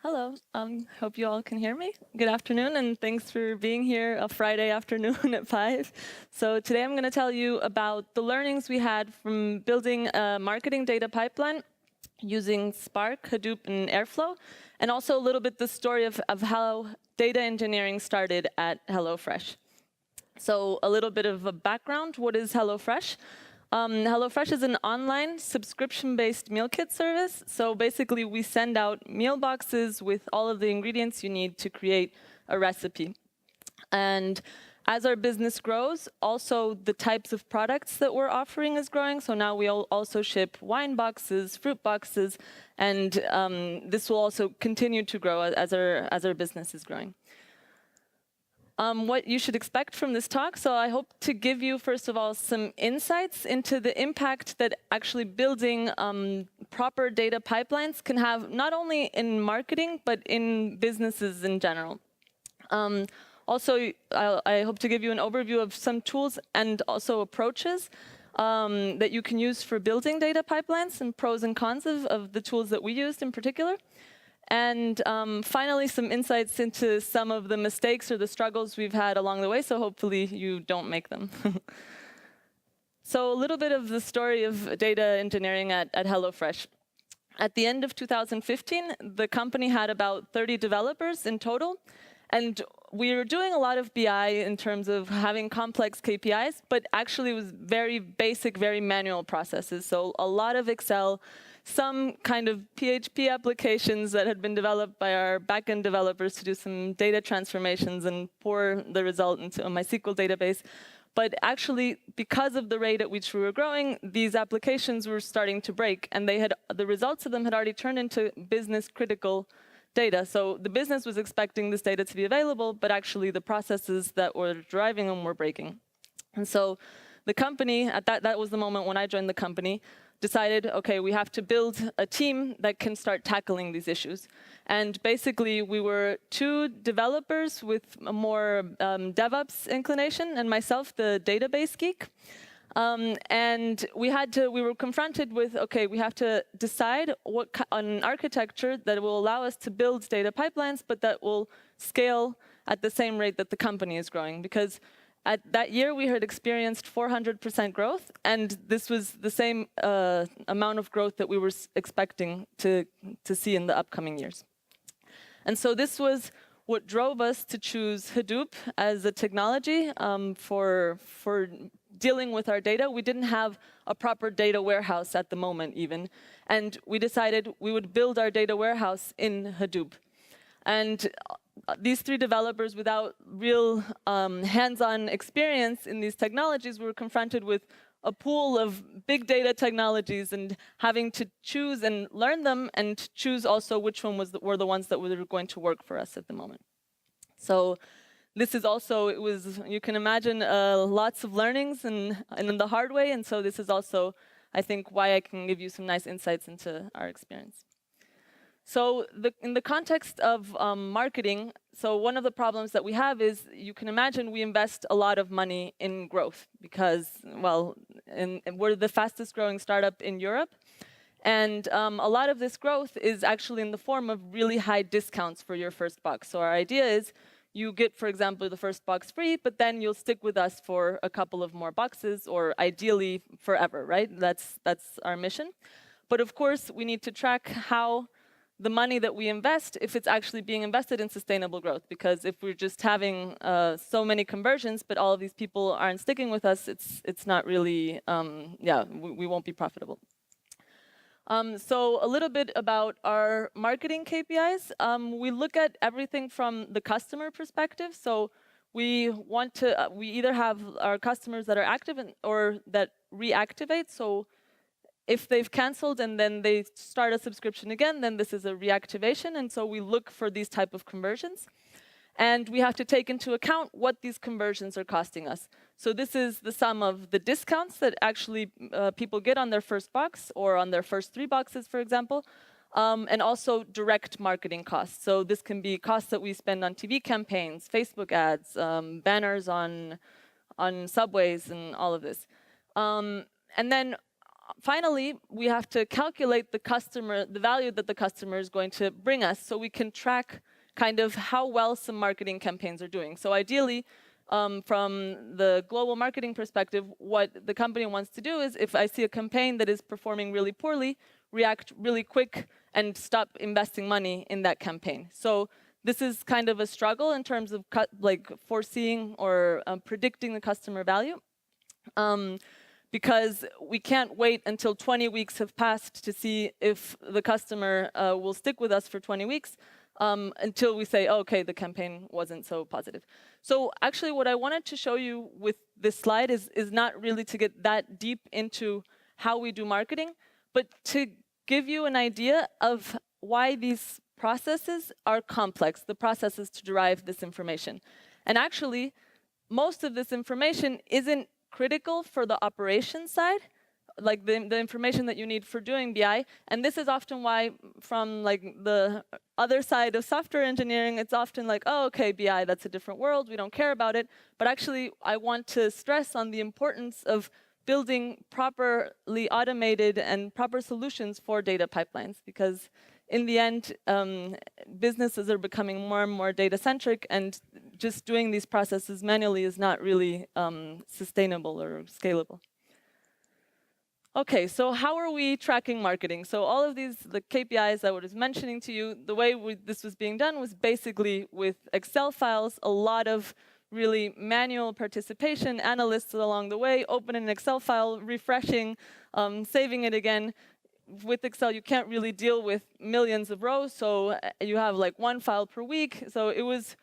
Hello, hope you all can hear me. Good afternoon, and thanks for being here a Friday afternoon at 5. So today I'm going to tell you about the learnings we had from building a marketing data pipeline using Spark, Hadoop, and Airflow, and also a little bit the story of how data engineering started at HelloFresh. So a little bit of a background, what is HelloFresh? HelloFresh is an online subscription-based meal kit service. So basically, we send out meal boxes with all of the ingredients you need to create a recipe. And as our business grows, also the types of products that we're offering is growing. So now we also ship wine boxes, fruit boxes, and this will also continue to grow as our business is growing. What you should expect from this talk. So I hope to give you, first of all, some insights into the impact that actually building proper data pipelines can have, not only in marketing, but in businesses in general. Also, I hope to give you an overview of some tools and also approaches that you can use for building data pipelines, and pros and cons of the tools that we used in particular. And finally, some insights into some of the mistakes or the struggles we've had along the way, so hopefully you don't make them. So a little bit of the story of data engineering at HelloFresh. At the end of 2015, the company had about 30 developers in total. And we were doing a lot of BI in terms of having complex KPIs, but actually it was very basic, very manual processes. So a lot of Excel, some kind of PHP applications that had been developed by our backend developers to do some data transformations and pour the result into a MySQL database. But actually, because of the rate at which we were growing, these applications were starting to break, and the results of them had already turned into business-critical data. So the business was expecting this data to be available, but actually the processes that were driving them were breaking. And so the company, that was the moment when I joined the company, decided, okay, we have to build a team that can start tackling these issues. And basically, we were 2 developers with a more DevOps inclination, and myself, the database geek. And we were confronted with, okay, we have to decide on an architecture that will allow us to build data pipelines, but that will scale at the same rate that the company is growing. Because at that year, we had experienced 400% growth, and this was the same amount of growth that we were expecting to see in the upcoming years. And so this was what drove us to choose Hadoop as a technology for dealing with our data. We didn't have a proper data warehouse at the moment even, and we decided we would build our data warehouse in Hadoop. And these 3 developers, without real hands-on experience in these technologies, were confronted with a pool of big data technologies and having to choose and learn them and choose also which one were the ones that were going to work for us at the moment. So this is also, you can imagine lots of learnings and in the hard way. And so this is also, I think, why I can give you some nice insights into our experience. So in the context of marketing, so one of the problems that we have is, you can imagine we invest a lot of money in growth because, well, we're the fastest growing startup in Europe. And a lot of this growth is actually in the form of really high discounts for your first box. So our idea is you get, for example, the first box free, but then you'll stick with us for a couple of more boxes, or ideally forever, right? That's our mission. But of course, we need to track how the money that we invest, if it's actually being invested in sustainable growth. Because if we're just having so many conversions, but all of these people aren't sticking with us, it's not really, we won't be profitable. So a little bit about our marketing KPIs. We look at everything from the customer perspective. So we either have our customers that are active or that reactivate. So if they've canceled and then they start a subscription again, then this is a reactivation. And so we look for these type of conversions. And we have to take into account what these conversions are costing us. So this is the sum of the discounts that actually people get on their first box or on their first 3 boxes, for example, and also direct marketing costs. So this can be costs that we spend on TV campaigns, Facebook ads, banners on subways, and all of this. And then finally, we have to calculate the value that the customer is going to bring us, so we can track kind of how well some marketing campaigns are doing. So ideally, from the global marketing perspective, what the company wants to do is, if I see a campaign that is performing really poorly, react really quick and stop investing money in that campaign. So this is kind of a struggle in terms of foreseeing or predicting the customer value. Because we can't wait until 20 weeks have passed to see if the customer will stick with us for 20 weeks until we say, oh, okay, the campaign wasn't so positive. So actually what I wanted to show you with this slide is not really to get that deep into how we do marketing, but to give you an idea of why these processes are complex, the processes to derive this information. And actually, most of this information isn't critical for the operations side, like the information that you need for doing BI. And this is often why, from like the other side of software engineering, it's often like, oh, okay, BI, that's a different world, we don't care about it. But actually, I want to stress on the importance of building properly automated and proper solutions for data pipelines, because in the end, businesses are becoming more and more data-centric, and just doing these processes manually is not really sustainable or scalable. Okay, so how are we tracking marketing? So all of these, the KPIs I was mentioning to you, the way this was being done was basically with Excel files, a lot of really manual participation, analysts along the way, opening an Excel file, refreshing, saving it again. With Excel, you can't really deal with millions of rows, so you have like one file per week. So it was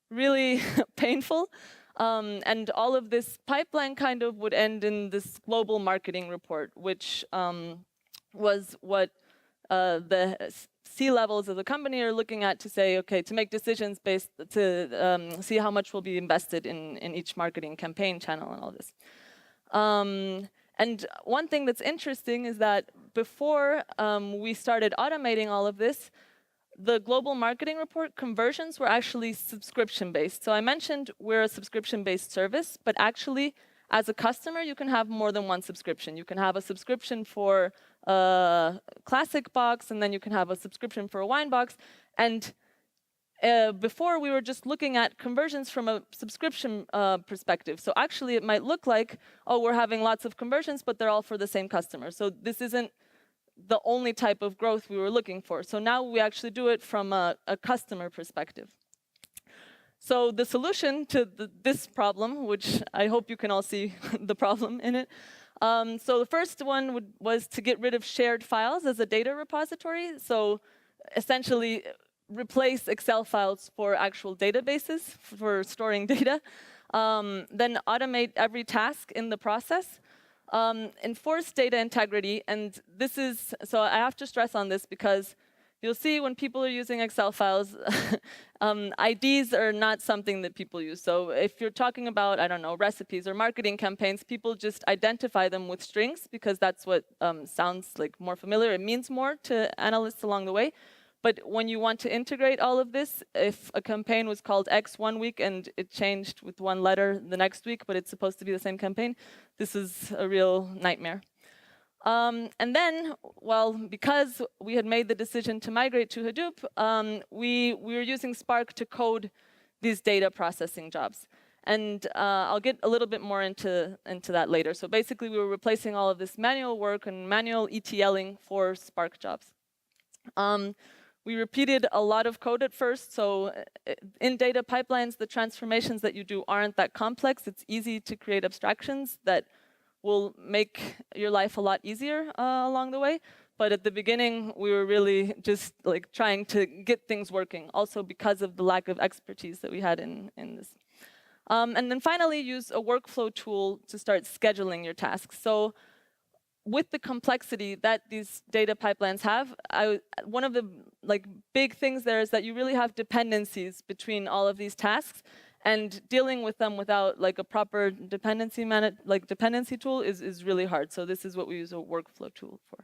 really painful. And all of this pipeline kind of would end in this global marketing report, which was what the C-levels of the company are looking at to say, okay, to make decisions based to see how much will be invested in each marketing campaign channel and all this. And one thing that's interesting is that before we started automating all of this, the global marketing report conversions were actually subscription-based. So I mentioned we're a subscription-based service, but actually, as a customer, you can have more than one subscription. You can have a subscription for a classic box, and then you can have a subscription for a wine box. And before, we were just looking at conversions from a subscription perspective. So actually, it might look like, oh, we're having lots of conversions, but they're all for the same customer. So this isn't the only type of growth we were looking for. So now we actually do it from a customer perspective. So the solution to this problem, which I hope you can all see the problem in it. So the first one was to get rid of shared files as a data repository. So essentially, replace Excel files for actual databases for storing data. Then automate every task in the process. Enforce data integrity, and this is, so I have to stress on this because you'll see when people are using Excel files, IDs are not something that people use. So if you're talking about, I don't know, recipes or marketing campaigns, people just identify them with strings because that's what sounds like more familiar. It means more to analysts along the way. But when you want to integrate all of this, if a campaign was called X one week and it changed with one letter the next week, but it's supposed to be the same campaign, this is a real nightmare. And then, well, because we had made the decision to migrate to Hadoop, we were using Spark to code these data processing jobs. And I'll get a little bit more into that later. So basically, we were replacing all of this manual work and manual ETLing for Spark jobs. We repeated a lot of code at first, so in data pipelines, the transformations that you do aren't that complex. It's easy to create abstractions that will make your life a lot easier along the way. But at the beginning, we were really just like trying to get things working, also because of the lack of expertise that we had in this. And then finally, use a workflow tool to start scheduling your tasks. So with the complexity that these data pipelines have, one of the big things there is that you really have dependencies between all of these tasks, and dealing with them without a proper dependency tool is really hard. So this is what we use a workflow tool for.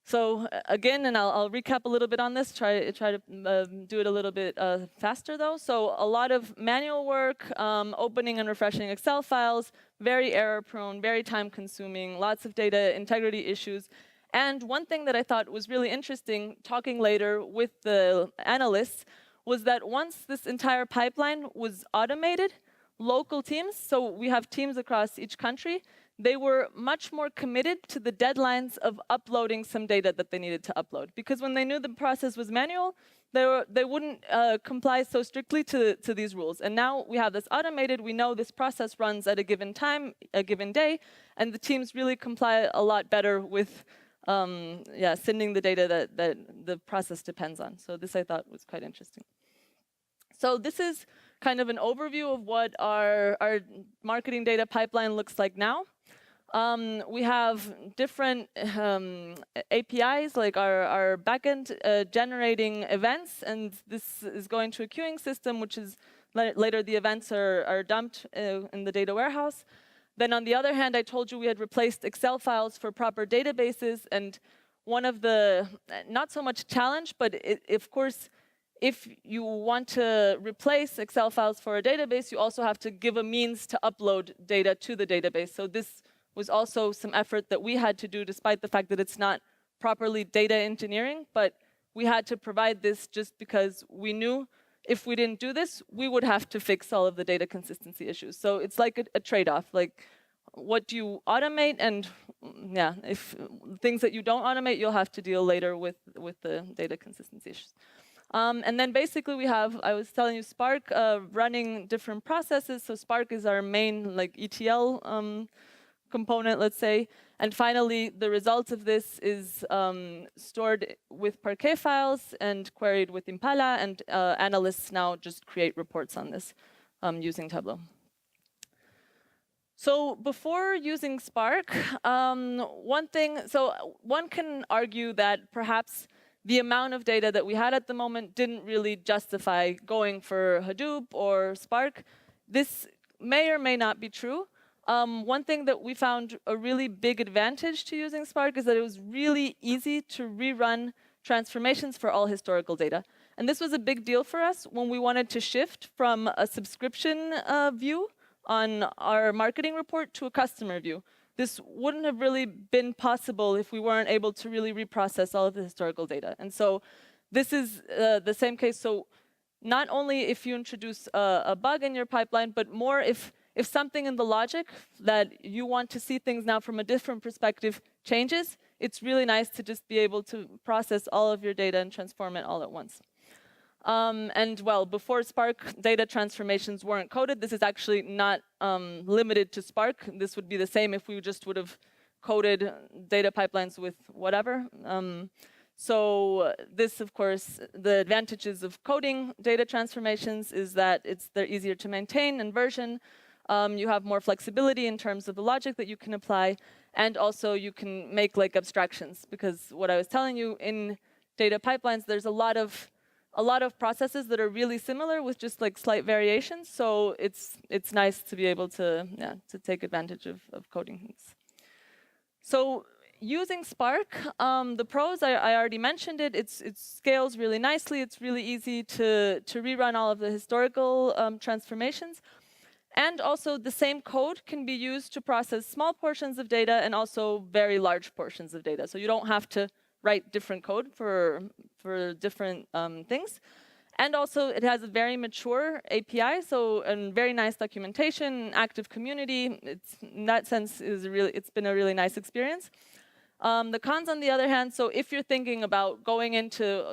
So again, and I'll recap a little bit on this, try to do it a little bit faster though. So a lot of manual work, opening and refreshing Excel files, very error prone, very time consuming, lots of data integrity issues. And one thing that I thought was really interesting, talking later with the analysts, was that once this entire pipeline was automated, local teams, so we have teams across each country, they were much more committed to the deadlines of uploading some data that they needed to upload. Because when they knew the process was manual, they wouldn't comply so strictly to these rules. And now we have this automated, we know this process runs at a given time, a given day, and the teams really comply a lot better with sending the data that the process depends on. So this I thought was quite interesting. So this is kind of an overview of what our marketing data pipeline looks like now. We have different APIs, like our backend generating events, and this is going to a queuing system, which is later the events are dumped in the data warehouse. Then on the other hand, I told you we had replaced Excel files for proper databases, and one of the, not so much challenge, but of course, if you want to replace Excel files for a database, you also have to give a means to upload data to the database. So this was also some effort that we had to do, despite the fact that it's not properly data engineering, but we had to provide this just because we knew if we didn't do this, we would have to fix all of the data consistency issues. So it's like a trade-off, like what do you automate, and yeah, if things that you don't automate, you'll have to deal later with the data consistency issues. And then basically we have, I was telling you, Spark running different processes. So Spark is our main like ETL component, let's say. And finally, the result of this is stored with Parquet files and queried with Impala, and analysts now just create reports on this using Tableau. So before using Spark, one can argue that perhaps the amount of data that we had at the moment didn't really justify going for Hadoop or Spark. This may or may not be true. One thing that we found a really big advantage to using Spark is that it was really easy to rerun transformations for all historical data. And this was a big deal for us when we wanted to shift from a subscription view on our marketing report to a customer view. This wouldn't have really been possible if we weren't able to really reprocess all of the historical data. And so this is the same case. So not only if you introduce a bug in your pipeline, but more if something in the logic that you want to see things now from a different perspective changes, it's really nice to just be able to process all of your data and transform it all at once. And well, before Spark, data transformations weren't coded. This is actually not limited to Spark. This would be the same if we just would have coded data pipelines with whatever. So this, of course, the advantages of coding data transformations is that they're easier to maintain and version. You have more flexibility in terms of the logic that you can apply, and also you can make like abstractions, because what I was telling you, in data pipelines, there's a lot of processes that are really similar with just like slight variations. So it's nice to be able to take advantage of coding things. So using Spark, the pros, I already mentioned it. It scales really nicely. It's really easy to rerun all of the historical transformations. And also the same code can be used to process small portions of data and also very large portions of data. So you don't have to write different code for different things. And also it has a very mature API, so a very nice documentation, active community. In that sense, it's been a really nice experience. The cons, on the other hand, so if you're thinking about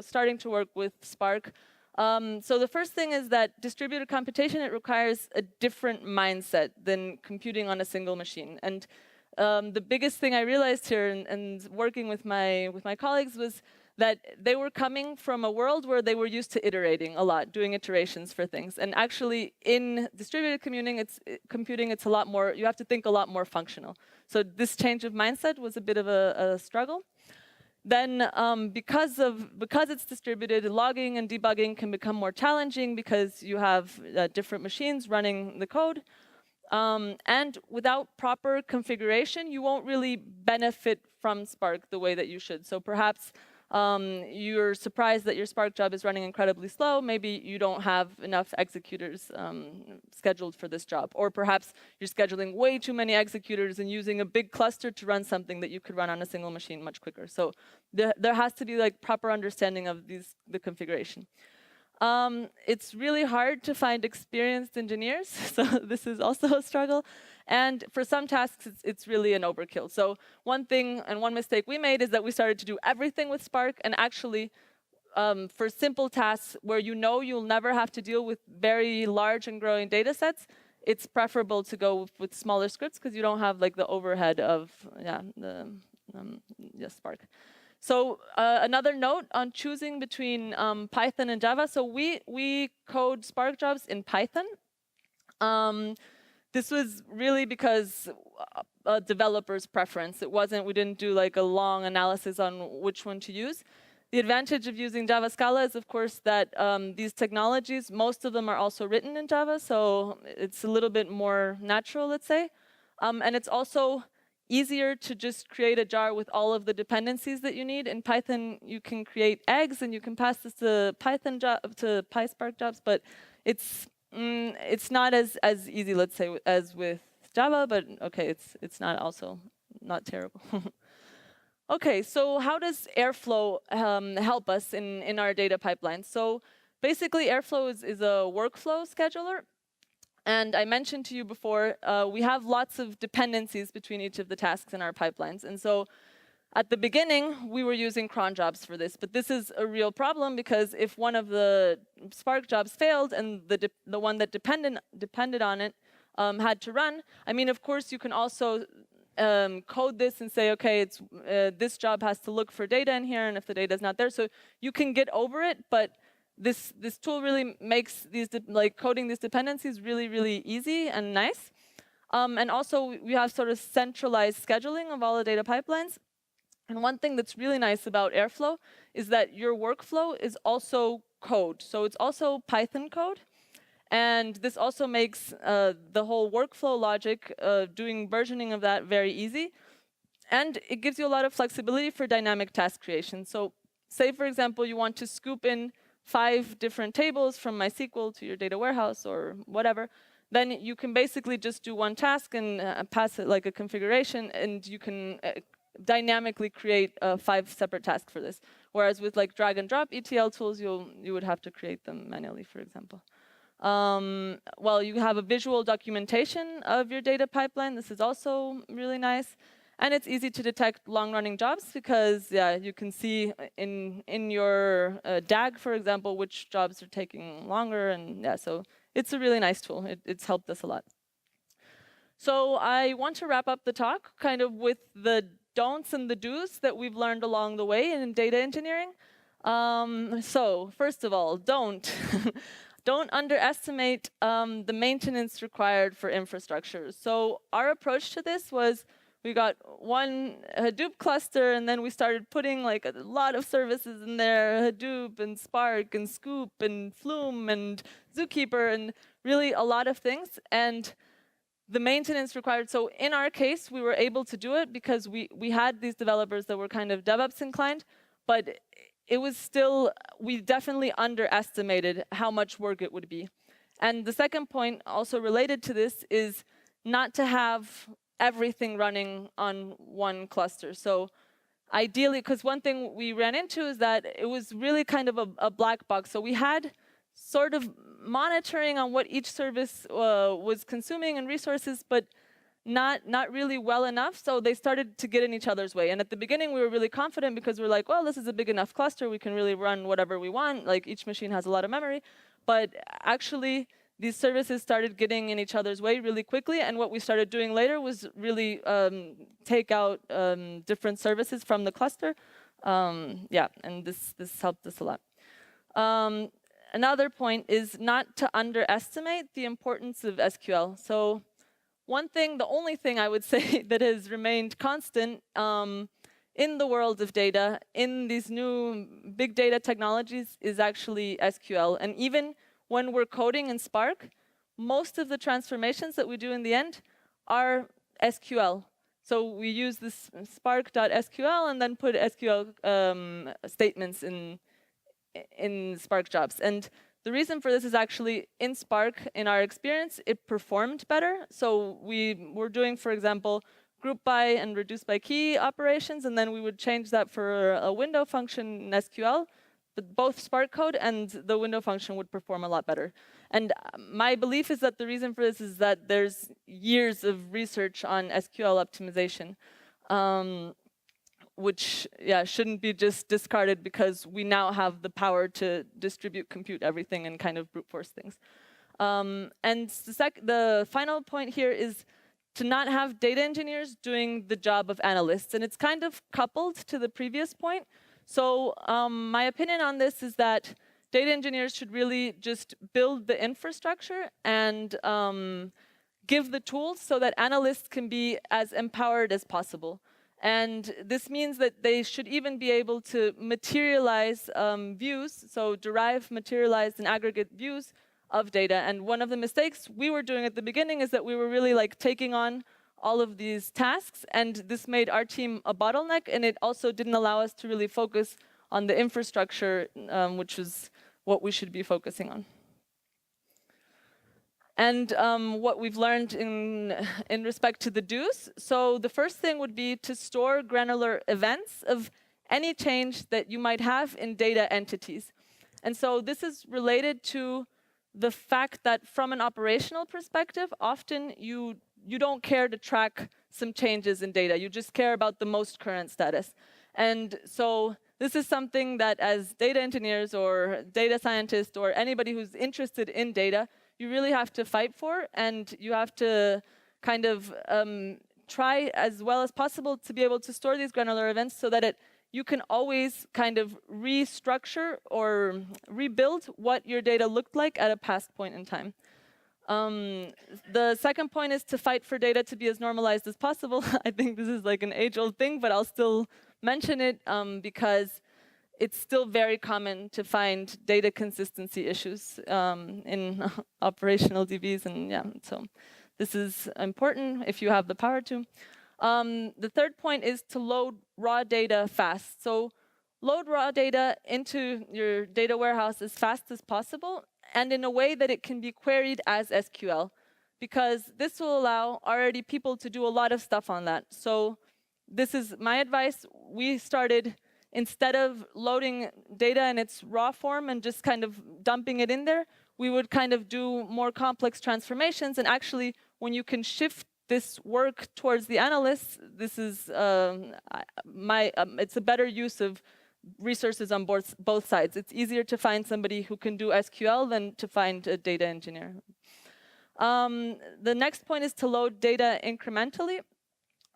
starting to work with Spark, so the first thing is that distributed computation, it requires a different mindset than computing on a single machine. And the biggest thing I realized here and working with my colleagues was that they were coming from a world where they were used to iterating a lot, doing iterations for things. And actually, in distributed computing, it's a lot more, you have to think a lot more functional. So this change of mindset was a bit of a struggle. Then because it's distributed, logging and debugging can become more challenging because you have different machines running the code. And without proper configuration, you won't really benefit from Spark the way that you should. So perhaps you're surprised that your Spark job is running incredibly slow. Maybe you don't have enough executors scheduled for this job. Or perhaps you're scheduling way too many executors and using a big cluster to run something that you could run on a single machine much quicker. So there has to be like proper understanding of the configuration. It's really hard to find experienced engineers, so this is also a struggle. And for some tasks, it's really an overkill. So one thing and one mistake we made is that we started to do everything with Spark, and actually, for simple tasks where you know you'll never have to deal with very large and growing data sets, it's preferable to go with smaller scripts because you don't have like the overhead of Spark. So another note on choosing between Python and Java. So we code Spark jobs in Python. This was really because a developer's preference. We didn't do like a long analysis on which one to use. The advantage of using Java Scala is, of course, that these technologies, most of them are also written in Java, so it's a little bit more natural, let's say. And it's also easier to just create a jar with all of the dependencies that you need. In Python, you can create eggs, and you can pass this to PySpark jobs, but it's not as easy, let's say, as with Java. But okay, it's not terrible. Okay, so how does Airflow help us in our data pipeline? So basically, Airflow is a workflow scheduler. And I mentioned to you before, we have lots of dependencies between each of the tasks in our pipelines. And so at the beginning, we were using cron jobs for this. But this is a real problem, because if one of the Spark jobs failed and the one that depended on it had to run, I mean, of course, you can also code this and say, okay, this job has to look for data in here, and if the data is not there, so you can get over it. But this tool really makes coding these dependencies really easy and nice. And also, we have sort of centralized scheduling of all the data pipelines. And one thing that's really nice about Airflow is that your workflow is also code. So it's also Python code. And this also makes the whole workflow logic, doing versioning of that, very easy. And it gives you a lot of flexibility for dynamic task creation. So say, for example, you want to scoop in 5 different tables from MySQL to your data warehouse or whatever. Then you can basically just do one task and pass it like a configuration, and you can dynamically create 5 separate tasks for this. Whereas with like drag and drop ETL tools, you would have to create them manually, for example. Well, you have a visual documentation of your data pipeline. This is also really nice. And it's easy to detect long-running jobs because, yeah, you can see in your DAG, for example, which jobs are taking longer. And yeah, so it's a really nice tool. It's helped us a lot. So I want to wrap up the talk kind of with the don'ts and the do's that we've learned along the way in data engineering. So first of all, don't underestimate the maintenance required for infrastructure. So our approach to this was, we got one Hadoop cluster, and then we started putting like a lot of services in there, Hadoop and Spark and Scoop and Flume and Zookeeper, and really a lot of things. And the maintenance required, so in our case, we were able to do it because we had these developers that were kind of DevOps inclined, but it was still, we definitely underestimated how much work it would be. And the second point, also related to this, is not to have everything running on one cluster. So ideally, because one thing we ran into is that it was really kind of a black box. So we had sort of monitoring on what each service was consuming and resources, but not really well enough, so they started to get in each other's way. And at the beginning, we were really confident because we were like, well, this is a big enough cluster, we can really run whatever we want, like each machine has a lot of memory. But actually, these services started getting in each other's way really quickly, and what we started doing later was really take out different services from the cluster. Yeah, and this helped us a lot. Another point is not to underestimate the importance of SQL. So the only thing I would say that has remained constant in the world of data, in these new big data technologies, is actually SQL. And even when we're coding in Spark, most of the transformations that we do in the end are SQL. So we use this spark.sql and then put SQL statements in Spark jobs. And the reason for this is actually in Spark, in our experience, it performed better. So we were doing, for example, group by and reduce by key operations, and then we would change that for a window function in SQL. But both Spark code and the window function would perform a lot better. And my belief is that the reason for this is that there's years of research on SQL optimization, which shouldn't be just discarded because we now have the power to distribute compute everything and kind of brute force things. And the final point here is to not have data engineers doing the job of analysts. And it's kind of coupled to the previous point. So my opinion on this is that data engineers should really just build the infrastructure and give the tools so that analysts can be as empowered as possible. And this means that they should even be able to materialize views, so derive, materialize, and aggregate views of data. And one of the mistakes we were doing at the beginning is that we were really like taking on all of these tasks, and this made our team a bottleneck, and it also didn't allow us to really focus on the infrastructure, which is what we should be focusing on. And what we've learned in respect to the do's. So the first thing would be to store granular events of any change that you might have in data entities. And so this is related to the fact that from an operational perspective, often you don't care to track some changes in data. You just care about the most current status. And so this is something that as data engineers or data scientists or anybody who's interested in data, you really have to fight for, and you have to kind of try as well as possible to be able to store these granular events so that you can always kind of restructure or rebuild what your data looked like at a past point in time. The second point is to fight for data to be as normalized as possible. I think this is like an age-old thing, but I'll still mention it because it's still very common to find data consistency issues in operational DBs, and so this is important if you have the power to. The third point is to load raw data fast. So load raw data into your data warehouse as fast as possible and in a way that it can be queried as SQL, because this will allow already people to do a lot of stuff on that. So this is my advice. We started, instead of loading data in its raw form and just kind of dumping it in there, we would kind of do more complex transformations. And actually, when you can shift this work towards the analysts, this is it's a better use of resources on both sides. It's easier to find somebody who can do SQL than to find a data engineer. The next point is to load data incrementally.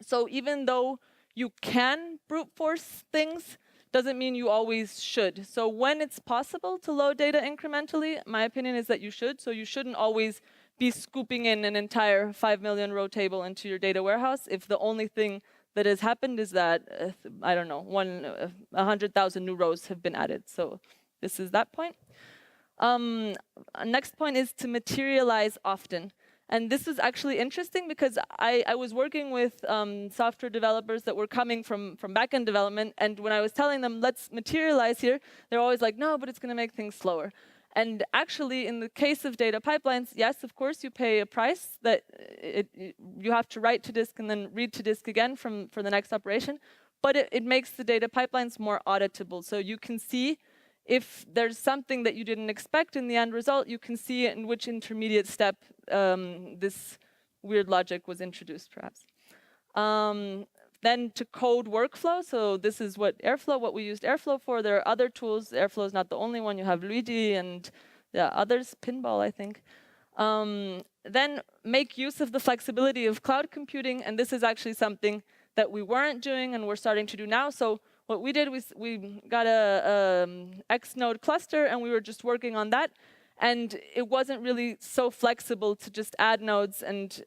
So even though you can brute force things, doesn't mean you always should. So when it's possible to load data incrementally, my opinion is that you should. So you shouldn't always be scooping in an entire 5 million row table into your data warehouse if the only thing that has happened is that, I don't know, 100,000 new rows have been added. So this is that point. Next point is to materialize often. And this is actually interesting because I was working with software developers that were coming from backend development, and when I was telling them, let's materialize here, they're always like, no, but it's going to make things slower. And actually, in the case of data pipelines, yes, of course, you pay a price that you have to write to disk and then read to disk again for the next operation, but it makes the data pipelines more auditable. So you can see if there's something that you didn't expect in the end result, you can see in which intermediate step this weird logic was introduced, perhaps. Then to code workflow, so this is what we used Airflow for. There are other tools. Airflow is not the only one. You have Luigi and others, Pinball, I think. Then make use of the flexibility of cloud computing, and this is actually something that we weren't doing and we're starting to do now. So what we did was we got a X node cluster, and we were just working on that. And it wasn't really so flexible to just add nodes and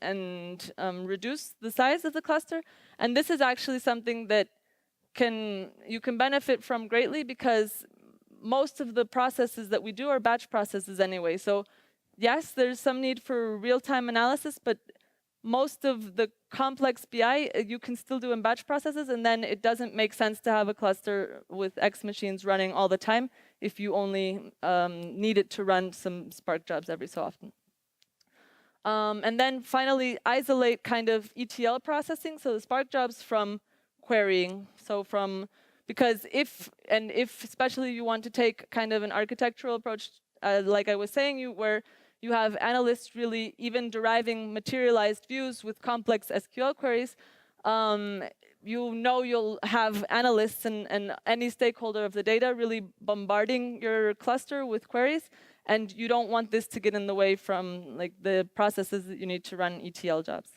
reduce the size of the cluster. And this is actually something that you can benefit from greatly, because most of the processes that we do are batch processes anyway. So yes, there's some need for real-time analysis, but most of the complex BI, you can still do in batch processes, and then it doesn't make sense to have a cluster with X machines running all the time if you only need it to run some Spark jobs every so often. And then finally, isolate kind of ETL processing, so the Spark jobs from querying. So because if especially you want to take kind of an architectural approach, like I was saying, where you have analysts really even deriving materialized views with complex SQL queries, you'll have analysts and any stakeholder of the data really bombarding your cluster with queries, and you don't want this to get in the way from like the processes that you need to run ETL jobs.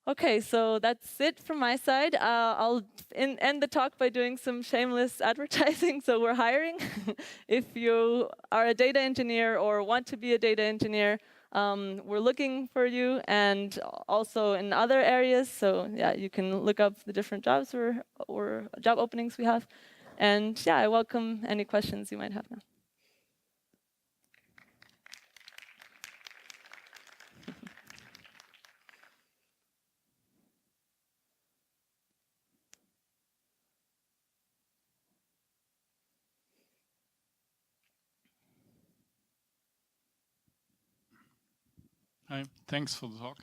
Okay, so that's it from my side. I'll end the talk by doing some shameless advertising. So we're hiring. If you are a data engineer or want to be a data engineer, we're looking for you, and also in other areas. So yeah, you can look up the different jobs or job openings we have. And yeah, I welcome any questions you might have now. Hi, thanks for the talk.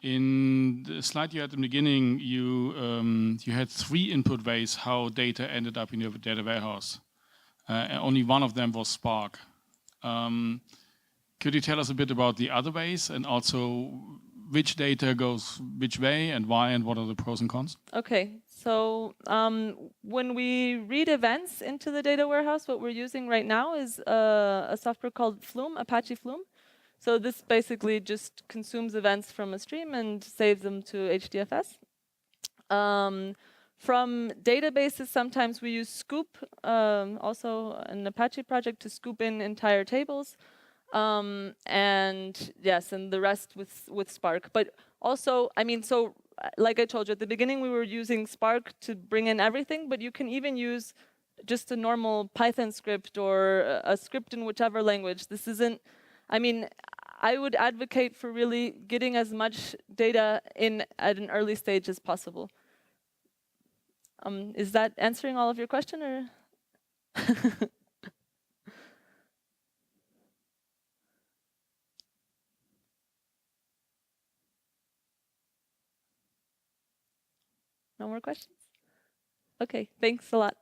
In the slide you had at the beginning, you had 3 input ways how data ended up in your data warehouse. Only one of them was Spark. Could you tell us a bit about the other ways, and also which data goes which way and why, and what are the pros and cons? Okay, so when we read events into the data warehouse, what we're using right now is a software called Flume, Apache Flume. So this basically just consumes events from a stream and saves them to HDFS. From databases, sometimes we use Scoop, also an Apache project, to scoop in entire tables. And yes, and the rest with Spark. But also, I mean, so like I told you at the beginning, we were using Spark to bring in everything, but you can even use just a normal Python script or a script in whichever language. This isn't, I mean, I would advocate for really getting as much data in at an early stage as possible. Is that answering all of your question, or? No more questions? Okay, thanks a lot.